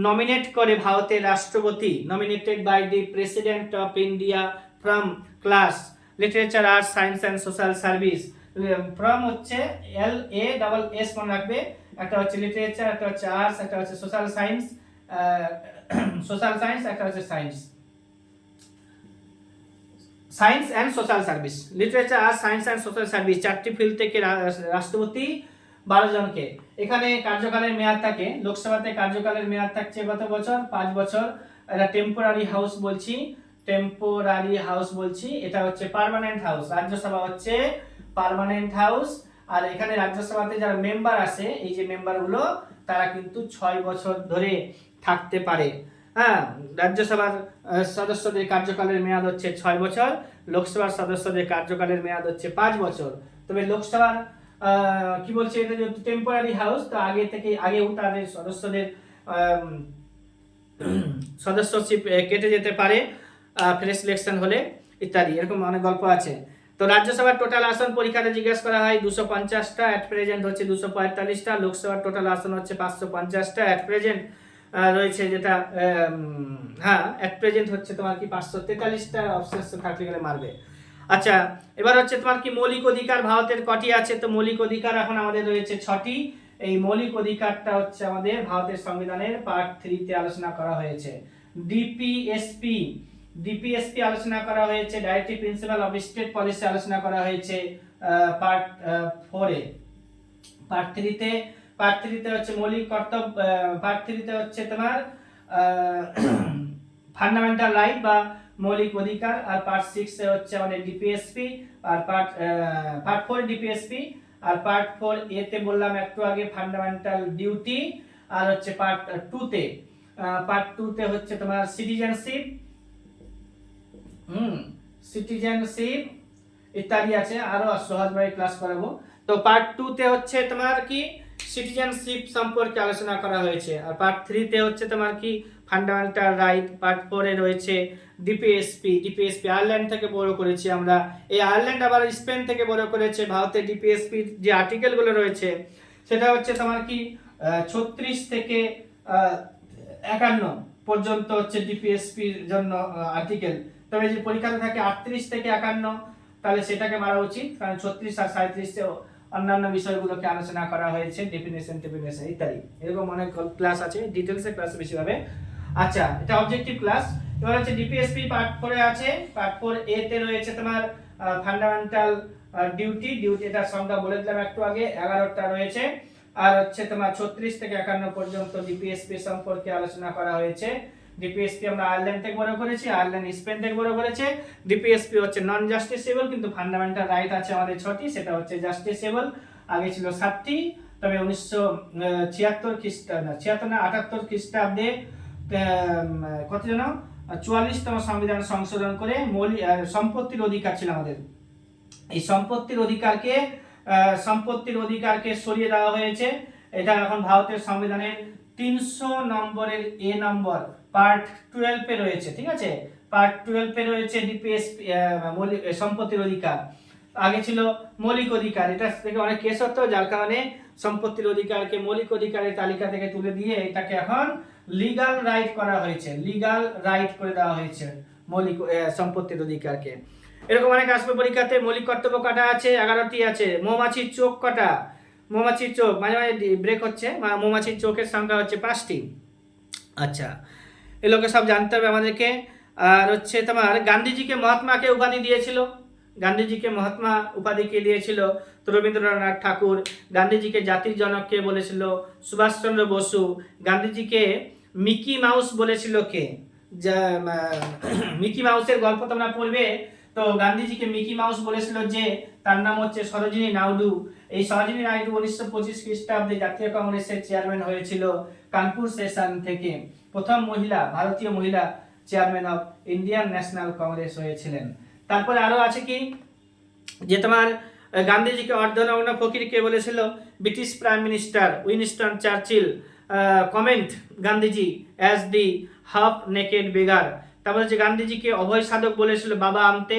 নমিনেট করে ভারতের রাষ্ট্রপতি, nominated by the president of India from class literature, arts, science and social service. From হচ্ছে LASS মনে রাখবে, একটা হচ্ছে লিটারেচার, একটা হচ্ছে আর্টস, একটা হচ্ছে সোশ্যাল সায়েন্স, একটা হচ্ছে science and social service. Literature, arts, science and social service, 4টি ফিল্ড থেকে রাষ্ট্রপতি 12 জনকে। এখানে কার্যকালের মেয়াদ থাকে, লোকসভাতে কার্যকালের মেয়াদ থাকছে কত বছর? 5 বছর। এটা টেম্পোরারি হাউস বলছি, এটা হচ্ছে পার্মানেন্ট হাউস। রাজ্যসভা হচ্ছে পার্মানেন্ট হাউস, আর এখানে রাজ্যসভাতে যারা মেম্বার আছে, এই যে মেম্বারগুলো, তারা কিন্তু 6 বছর ধরে থাকতে পারে। হ্যাঁ, রাজ্যসভার সদস্যদের কার্যকালের মেয়াদ হচ্ছে 6 বছর, লোকসভার সদস্যদের কার্যকালের মেয়াদ হচ্ছে 5 বছর। তবে লোকসভার কি বলছে, এটা যেহেতু টেম্পোরারি হাউস, তো আগেও তাদের সদস্যদের সদস্যশিপ কেটে যেতে পারে ফ্রেশ ইলেকশন হলে ইত্যাদি, এরকম অনেক গল্প আছে। তো রাজ্যসভার টোটাল আসন পরীক্ষাতে জিজ্ঞাসা করা হয় 250টা, অ্যাট প্রেজেন্ট হচ্ছে 245টা। লোকসভার টোটাল আসন হচ্ছে 550টা, অ্যাট প্রেজেন্ট রয়েছে যেটা হ্যাঁ অ্যাট প্রেজেন্ট হচ্ছে তোমার কি 543টা, অবসেশন থাকলে গেলে মারবে। আচ্ছা, এবার হচ্ছে তোমার কি মৌলিক অধিকার ভারতের কটি আছে? তো মৌলিক অধিকার এখন আমাদের রয়েছে 6টি। এই মৌলিক অধিকারটা হচ্ছে আমাদের ভারতের সংবিধানের পার্ট 3 তে আলোচনা করা হয়েছে। ডিপিএসপি আলোচনা করা হয়েছে, directive principle of state policy আলোচনা করা হয়েছে পার্ট 4 এ। পার্ট 3 তে হচ্ছে মৌলিক কর্তব্য, পার্ট 3 তে হচ্ছে তোমার ফান্ডামেন্টাল রাইট বা মৌলিক অধিকার, আর পার্ট 6 এ হচ্ছে আমাদের ডিপিএসপি, আর পার্ট 4 ডিপিএসপি, আর পার্ট 4 এ তে বললাম একটু আগে ফান্ডামেন্টাল ডিউটি, আর হচ্ছে পার্ট 2 তে হচ্ছে তোমার সিটিজেনশিপ ইত্যাদি আছে, আরো সহজভাবে ক্লাস করাবো। তো পার্ট 2 তে হচ্ছে তোমার কি সিটিজেনশিপ সম্পর্কে আলোচনা করা হয়েছে, আর পার্ট 3 তে হচ্ছে তোমার কি ফান্ডামেন্টাল রাইট। পার্ট 4 এ রয়েছে ডিপিএসপি আয়ারল্যান্ড থেকে বড় করেছি আমরা, এই আয়ারল্যান্ড আবার স্পেন থেকে বড় করেছে। ভারতের ডিপিএসপি যে আর্টিকেলগুলো রয়েছে সেটা হচ্ছে তোমার কি 36 থেকে 51 পর্যন্ত হচ্ছে ডিপিএসপির জন্য আর্টিকেল। তবে যে পরীক্ষাতে থাকে 38 থেকে 51, তাহলে সেটাকে মারা উচিত, কারণ 36 আর 37 এ অন্যান্য বিষয়গুলোকে আলোচনা করা হয়েছে, ডেফিনেশন ইত্যাদি, এরকম অনেক ক্লাস আছে, ডিটেইলসে ক্লাস বেশি হবে। আচ্ছা, এটা অবজেক্টিভ ক্লাস। এবার হচ্ছে ডিপিএসপি পার্ট 4 এ আছে, পার্ট 4 এ তে রয়েছে তোমার ফান্ডামেন্টাল ডিউটি, এটার সংখ্যা বলে দিলাম একটু আগে, 11টা রয়েছে। আর হচ্ছে তোমার 36 থেকে 51 পর্যন্ত ডিপিএসপি সম্পর্কে আলোচনা করা হয়েছে। ডিপিএসপি আমরা আয়ারল্যান্ড থেকে বড় করেছি, আয়ারল্যান্ড স্পেন থেকে বড় করেছে। ডিপিএসপি হচ্ছে নন জাস্টিসেবল, কিন্তু ফান্ডামেন্টাল রাইট আছে আমাদের 6টি, সেটা হচ্ছে জাস্টিসেবল। আগে ছিল 7টি, তবে 1976 খ্রিস্টাব্দে কত যেন 44তম সংবিধান সংশোধন করে সম্পত্তির অধিকার ছিল আমাদের। এই সম্পত্তির অধিকারকে সরিয়ে দেওয়া হয়েছে। এটা এখন ভারতের সংবিধানের 300 নম্বরের এ নম্বর পার্ট 12 এ রয়েছে, ঠিক আছে? পার্ট 12 এ রয়েছে ডিপিএসপি সম্পত্তির অধিকার। আগে ছিল মৌলিক অধিকার, এটা থেকে অনেক কেস হতো, যার কারণে সম্পত্তির অধিকারকে মৌলিক অধিকারের তালিকা থেকে তুলে দিয়ে এটাকে এখন লিগ্যাল রাইট করা হয়েছে, লিগ্যাল রাইট করে দেওয়া হয়েছে মৌলিক সম্পত্তির অধিকারকে। এরকম অনেক আসবে পরীক্ষাতে। মৌলিক কর্তব্য কটা আছে? 11টি আছে। মৌমাছির চোখ কটা? মৌমাছির চোখ মাঝে মাঝে ব্রেক হচ্ছে, মৌমাছির চোখের সংখ্যা হচ্ছে 5টি। আচ্ছা, এগুলোকে সব জানতে হবে আমাদেরকে। আর হচ্ছে তোমার গান্ধীজিকে মহাত্মাকে উপাধি দিয়েছিল, গান্ধীজিকে মহাত্মা উপাধি কে দিয়েছিল? তো রবীন্দ্রনাথ ঠাকুর। গান্ধীজিকে জাতির জনক কে বলেছিল? সুভাষচন্দ্র বসু। গান্ধীজিকে মিকি মাউস বলেছিল কে? মিকি মাউসের গল্প তোমরা পড়বে, তো গান্ধীজিকে মিকি মাউস বলেছিল যে তার নাম হচ্ছে সরোজিনী নাইডু। এই সরোজিনী নাইডু 1925 খ্রিস্টাব্দে জাতীয় কংগ্রেসের চেয়ারম্যান হয়েছিল কানপুর সেশন থেকে, প্রথম মহিলা, ভারতীয় মহিলা chairman of Indian national Congress হয়েছিলেন। তারপরে আরো আছে কি যে তোমার গান্ধীজিকে অর্ধনগ্ন ফকির কে বলেছিল? British prime minister Winston Churchill. Comment Gandhiji as the half naked beggar. তারপর হচ্ছে গান্ধীজিকে অভয় সাধক বলেছিল বাবা আমতে।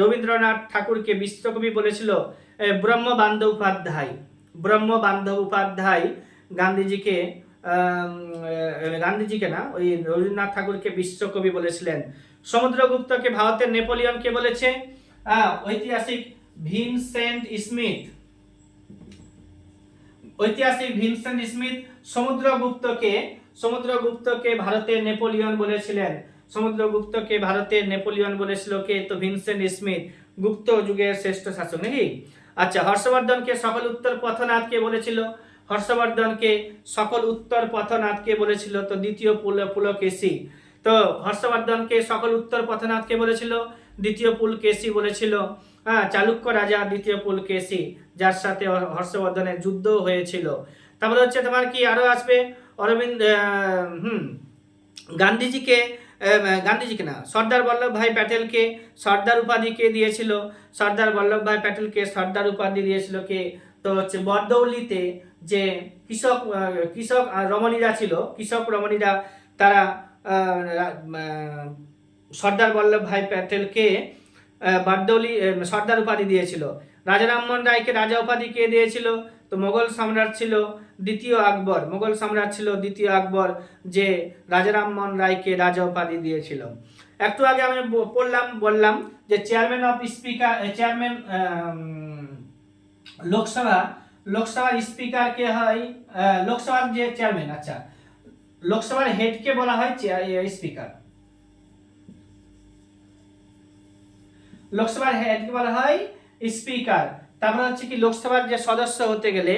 রবীন্দ্রনাথ ঠাকুরকে বিশ্বকবি বলেছিল ব্রহ্মবান্ধব উপাধ্যায় গান্ধীজিকে না, ওই রবীন্দ্রনাথ ঠাকুরকে বিশ্বকবি বলেছিলেন। সমুদ্রগুপ্তকে ভারতের নেপোলিয়ন কে বলেছে? ঐতিহাসিক ভিনসেন্ট স্মিথ সমুদ্রগুপ্তকে ভারতের নেপোলিয়ন বলেছিলেন। সমুদ্রগুপ্তকে ভারতের নেপোলিয়ন বলেছিল কে? তো ভিনসেন্ট স্মিথ, গুপ্ত যুগের শ্রেষ্ঠ শাসক নাকি? আচ্ছা, হর্ষবর্ধনকে সকল উত্তর পথনাথ কে বলেছিল? হর্ষবর্ধনকে সকল উত্তর পথনাথ কে বলেছিল? তো দ্বিতীয় পুলকেশী। তো হর্ষবর্ধনকে সকল উত্তর পথনাথ কে বলেছিল? দ্বিতীয় পুলকেশী বলেছিল, হ্যাঁ, চালুক্য রাজা দ্বিতীয় পুলকেশী, যার সাথে হর্ষবর্ধনের যুদ্ধ হয়েছিল। তারপরে হচ্ছে তোমার কি আরো আসবে, অরবিন্দ গান্ধীজিকে গান্ধীজিকে না, সর্দার বল্লভভাই প্যাটেলকে সর্দার উপাধি কে দিয়েছিল? সর্দার বল্লভভাই প্যাটেলকে সর্দার উপাধি দিয়েছিল কে? তো হচ্ছে বরদৌলিতে যে কৃষক রমণীরা ছিল, কৃষক রমণীরা, তারা সর্দার বল্লভভাই প্যাটেলকে বারদৌলি সর্দার উপাধি দিয়েছিল। রাজা রামমোহন রায়কে রাজা উপাধি কে দিয়েছিল? তো মোগল সম্রাট ছিল দ্বিতীয় আকবর, মোগল সম্রাট ছিল দ্বিতীয় আকবর, যে রাজা রামমোহন রায়কে রাজা উপাধি দিয়েছিল। একটু আগে আমি বললাম যে চেয়ারম্যান অফ স্পিকার, চেয়ারম্যান লোকসভার স্পিকার কে হয়? লোকসভার যে চেয়ারম্যান, আচ্ছা, লোকসভার হেড কে বলা হয় স্পিকার। লোকসভার হেড কে বলা হয় স্পিকার। তারপরে হচ্ছে কি লোকসভার যে সদস্য হতে গেলে,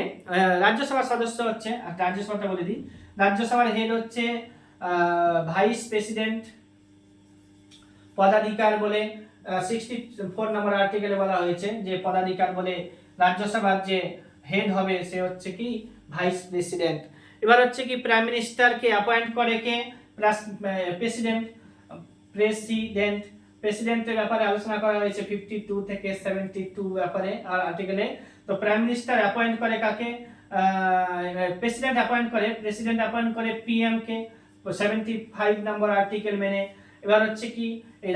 রাজ্যসভার সদস্য হচ্ছে, রাজ্যসভাটা বলে দিই, রাজ্যসভার হেড হচ্ছে ভাইস প্রেসিডেন্ট। পদাধিকার বলে 64 নম্বর আর্টিকেলে বলা হয়েছে যে পদাধিকার বলে রাজ্যসভার যে হেড হবে সে হচ্ছে কি ভাইস প্রেসিডেন্ট। এবার হচ্ছে কি প্রাইম মিনিস্টারকে অ্যাপয়েন্ট করে কে? প্রেসিডেন্ট। প্রেসিডেন্টের ব্যাপারে আলোচনা করা হয়েছে 52 থেকে 72 ব্যাপারে আর আর্টিকেলে। তো প্রাইম মিনিস্টার অ্যাপয়েন্ট করে কাকে? প্রেসিডেন্ট অ্যাপয়েন্ট করে পিএম কে 75 নম্বর আর্টিকেল মেনে। এবার হচ্ছে কি এই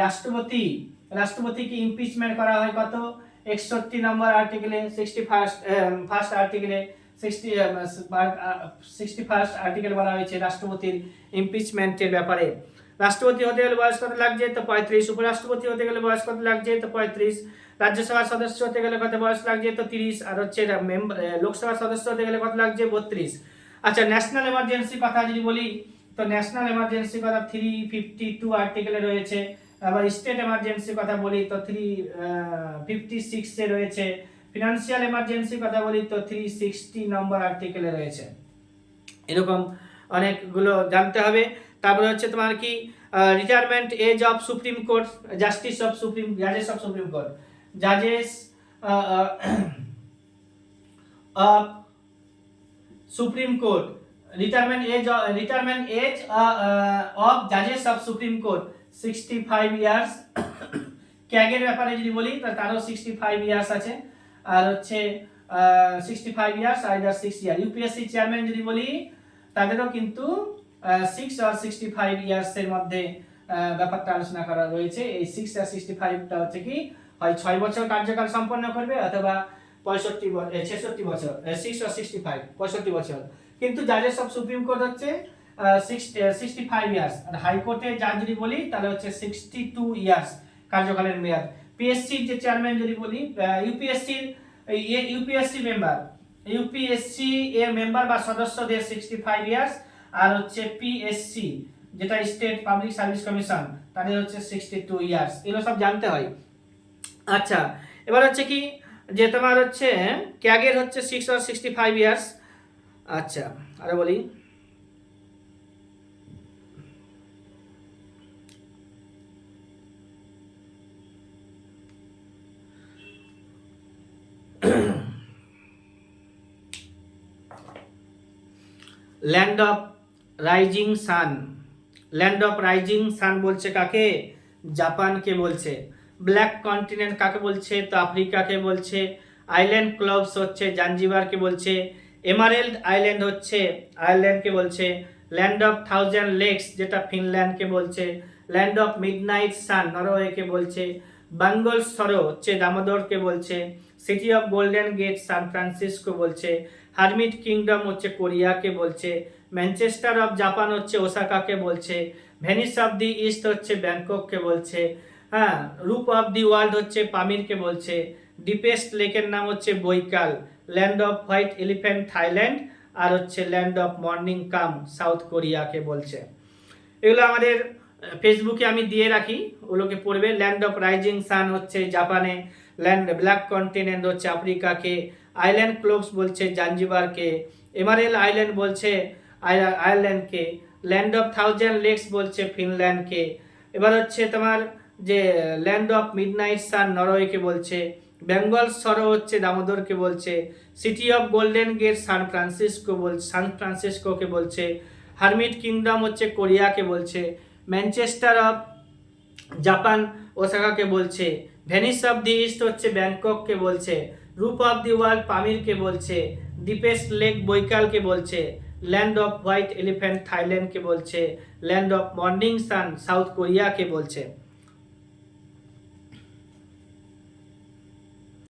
রাষ্ট্রপতিকে ইমপিচমেন্ট করা হয় কত? 61 নম্বর আর্টিকেলে, 61st আর্টিকেলে, 61st আর্টিকেল বলা হয়েছে রাষ্ট্রপতির ইমপিচমেন্টের ব্যাপারে। রাষ্ট্রপতি হতে গেলে বয়স কত লাগছে? তো 35। উপরাষ্ট্রপতি হতে গেলে বয়স কত লাগছে? তো 35। রাজ্যসভার সদস্য হতে গেলে কত বয়স লাগছে? তো 30। আর হচ্ছে লোকসভার সদস্য হতে গেলে কত লাগছে? 32। আচ্ছা, ন্যাশনাল এমার্জেন্সি কথা যদি বলি, তো ন্যাশনাল এমার্জেন্সি কথা 352 আর্টিকেলে রয়েছে। আবার স্টেট এমার্জেন্সি কথা বলি তো 356 এ রয়েছে। ফিনান্সিয়াল এমার্জেন্সি কথা বলি তো 360 নম্বর আর্টিকেলে রয়েছে। এরকম অনেকগুলো জানতে হবে। তারপরে হচ্ছে তোমার কি retirement age of supreme court, জাজেস of supreme court, জাজেস of supreme court, retirement age of জাজেস of supreme court 65 years. ক্যাগের ব্যাপারে যদি বলি তারও 65 ইয়ার্স আছে, আর হচ্ছে 65 ইয়ার্স আইদার 6 ইয়ার। ইউপিএসসি চেয়ারম্যান যদি বলি তাদেরও কিন্তু 6 আর 65 ইয়ার্স এর মধ্যে ব্যাপারটা আলোচনা করা রয়েছে। এই 6 আর 65টা হচ্ছে কি হয় 6 বছর কার্যকাল সম্পন্ন করবে অথবা 66 বছর, 6 আর 65 65 বছর। কিন্তু জাজেস অফ সুপ্রিম কোর্ট হচ্ছে 65 ইয়ার্স, আর হাইকোর্টে জাজ যদি বলি তাহলে হচ্ছে 62 ইয়ার্স কার্যকালের মেয়াদ। পিএসসির যে চেয়ারম্যান যদি বলি, ইউপিএসসি এর মেম্বার বা সদস্যদের 65 ইয়ার্স, আর হচ্ছে পিএসসি যেটা স্টেট পাবলিক সার্ভিস কমিশন তাদের হচ্ছে 62 ইয়ার্স। এগুলো সব জানতে হয়। আচ্ছা, এবার হচ্ছে কি যে তোমার হচ্ছে ক্যাগের হচ্ছে 6 আর 65 ইয়ার্স। আচ্ছা, আরে বলি ল্যান্ড অফ রাইজিং সান বলছে কাকে? জাপানকে বলছে। ব্ল্যাক কন্টিনেন্ট কাকে বলছে? তো আফ্রিকাকে বলছে। আইল্যান্ড ক্লাবস হচ্ছে জাঞ্জিবারকে বলছে। এমারেল্ড আইল্যান্ড হচ্ছে আয়ারল্যান্ডকে বলছে। ল্যান্ড অফ 1000 লেকস যেটা ফিনল্যান্ডকে বলছে। ল্যান্ড অফ মিডনাইট সান নরওয়েকে বলছে। বেঙ্গল সরো হচ্ছে দামোদরকে বলছে। City of golden gate San Francisco বলছে। হারমিট কিংডম হচ্ছে কোরিয়াকে বলছে। ম্যানচেস্টার অফ জাপান হচ্ছে ওসাকাকে বলছে। ভেনিস অফ দি ইস্ট হচ্ছে ব্যাংকককে বলছে। হ্যাঁ, রূপ অফ দি ওয়ার্ল্ড হচ্ছে পামিরকে বলছে। ডিপেস্ট লেকের নাম হচ্ছে Baikal. Land of white elephant Thailand, আর হচ্ছে land of morning calm South কোরিয়াকে বলছে। এগুলো আমাদের ফেসবুকে আমি দিয়ে রাখি, ওগুলোকে পড়বে। ল্যান্ড অফ রাইজিং সান হচ্ছে জাপানে। ব্ল্যাক কন্টিনেন্ট হচ্ছে আফ্রিকাকে। আইল্যান্ড ক্লোবস বলছে জাঞ্জিবারকে। এমারেল আইল্যান্ড বলছে আয়ারল্যান্ডকে। ল্যান্ড অফ 1000 লেকস বলছে ফিনল্যান্ডকে। এবার হচ্ছে তোমার যে ল্যান্ড অফ মিডনাইট সান নরওয়েকে বলছে, বেঙ্গল সরো হচ্ছে দামোদরকে বলছে, সিটি অফ গোল্ডেন গেট সান ফ্রান্সিসকোকে বলছে, হারমিট কিংডম হচ্ছে কোরিয়াকে বলছে, ম্যানচেস্টার অফ জাপান ওসাকাকে বলছে, ভেনিস অফ দি ইস্ট হচ্ছে ব্যাংকককে বলছে, রূপ অফ দি ওয়ার্ল্ড পামিরকে বলছে, ডিপেস্ট লেক বৈকালকে বলছে, ল্যান্ড অফ হোয়াইট এলিফ্যান্ট থাইল্যান্ডকে বলছে, land of morning sun South কোরিয়াকে বলছে।